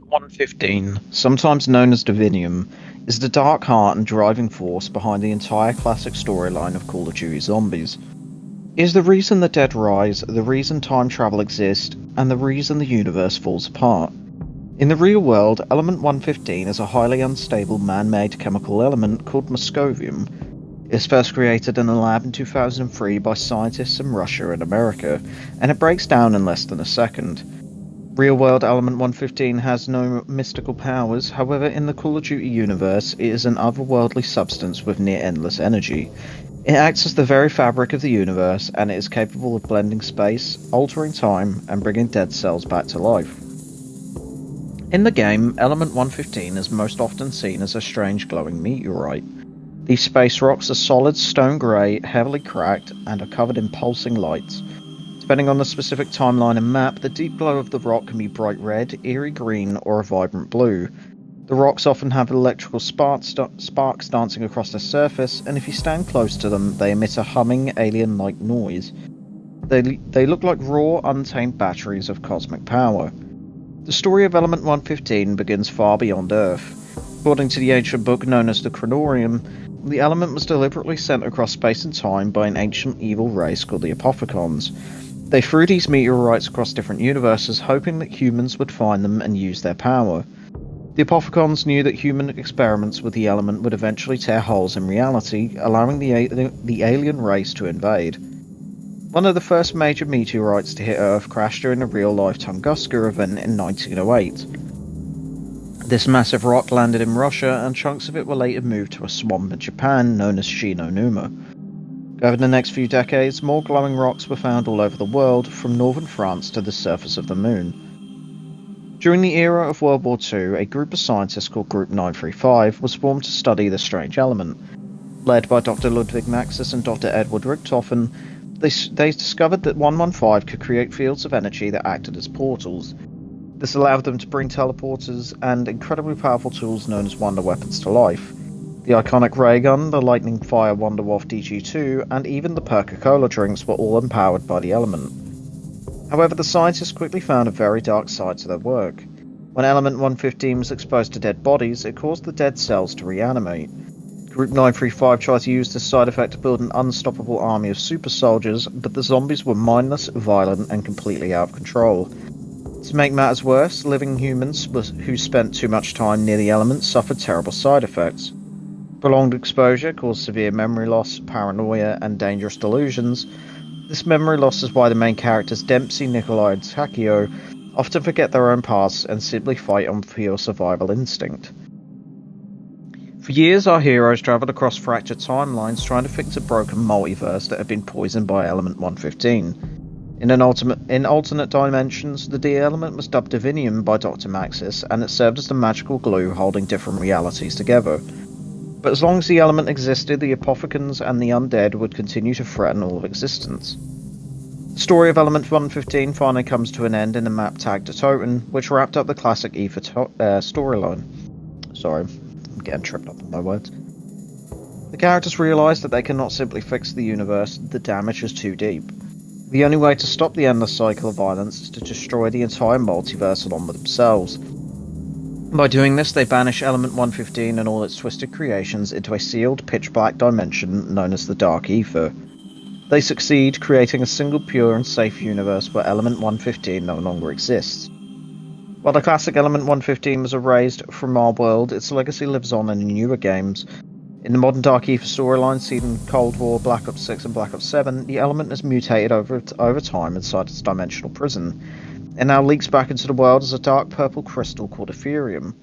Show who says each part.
Speaker 1: 115, sometimes known as Divinium, is the dark heart and driving force behind the entire classic storyline of Call of Duty Zombies. It is the reason the dead rise, the reason time travel exists, and the reason the universe falls apart. In the real world, Element 115 is a highly unstable man-made chemical element called moscovium. It was first created in a lab in 2003 by scientists in Russia and America, and it breaks down in less than a second. Real-world Element 115 has no mystical powers, however in the Call of Duty universe it is an otherworldly substance with near-endless energy. It acts as the very fabric of the universe, and it is capable of blending space, altering time, and bringing dead cells back to life. In the game, Element 115 is most often seen as a strange glowing meteorite. These space rocks are solid stone grey, heavily cracked, and are covered in pulsing lights. Depending on the specific timeline and map, the deep glow of the rock can be bright red, eerie green, or a vibrant blue. The rocks often have electrical sparks dancing across their surface, and if you stand close to them, they emit a humming, alien-like noise. They look like raw, untamed batteries of cosmic power. The story of Element 115 begins far beyond Earth. According to the ancient book known as the Chronorium, the element was deliberately sent across space and time by an ancient evil race called the Apophicons. They threw these meteorites across different universes, hoping that humans would find them and use their power. The Apophicons knew that human experiments with the element would eventually tear holes in reality, allowing the alien race to invade. One of the first major meteorites to hit Earth crashed during a real-life Tunguska event in 1908. This massive rock landed in Russia, and chunks of it were later moved to a swamp in Japan known as Shinonuma. Over the next few decades, more glowing rocks were found all over the world, from northern France to the surface of the moon. During the era of World War II, a group of scientists called Group 935 was formed to study the strange element. Led by Dr. Ludwig Maxis and Dr. Edward Richtofen, they discovered that 115 could create fields of energy that acted as portals. This allowed them to bring teleporters and incredibly powerful tools known as wonder weapons to life. The iconic ray gun, the Lightning Fire Wonderwaffe DG2, and even the Perca-Cola drinks were all empowered by the element. However, the scientists quickly found a very dark side to their work. When Element 115 was exposed to dead bodies, it caused the dead cells to reanimate. Group 935 tried to use this side effect to build an unstoppable army of super soldiers, but the zombies were mindless, violent, and completely out of control. To make matters worse, living humans who spent too much time near the element suffered terrible side effects. Prolonged exposure caused severe memory loss, paranoia, and dangerous delusions. This memory loss is why the main characters Dempsey, Nikolai, and Takio often forget their own pasts and simply fight on pure survival instinct. For years, our heroes travelled across fractured timelines trying to fix a broken multiverse that had been poisoned by Element 115. In alternate dimensions, the D element was dubbed Divinium by Dr. Maxis, and it served as the magical glue holding different realities together. But as long as the element existed, the Apophicons and the undead would continue to threaten all of existence. The story of Element 115 finally comes to an end in the map tagged Toten, which wrapped up the classic Ether storyline. Sorry, I'm getting tripped up on my words. The characters realise that they cannot simply fix the universe, the damage is too deep. The only way to stop the endless cycle of violence is to destroy the entire multiverse along with themselves. By doing this, they banish Element 115 and all its twisted creations into a sealed, pitch-black dimension known as the Dark Ether. They succeed, creating a single pure and safe universe where Element 115 no longer exists. While the classic Element 115 was erased from our world, its legacy lives on in newer games. In the modern Dark Ether storyline seen in Cold War, Black Ops 6 and Black Ops 7, the element has mutated over time inside its dimensional prison. It now leaks back into the world as a dark purple crystal called Ethereum.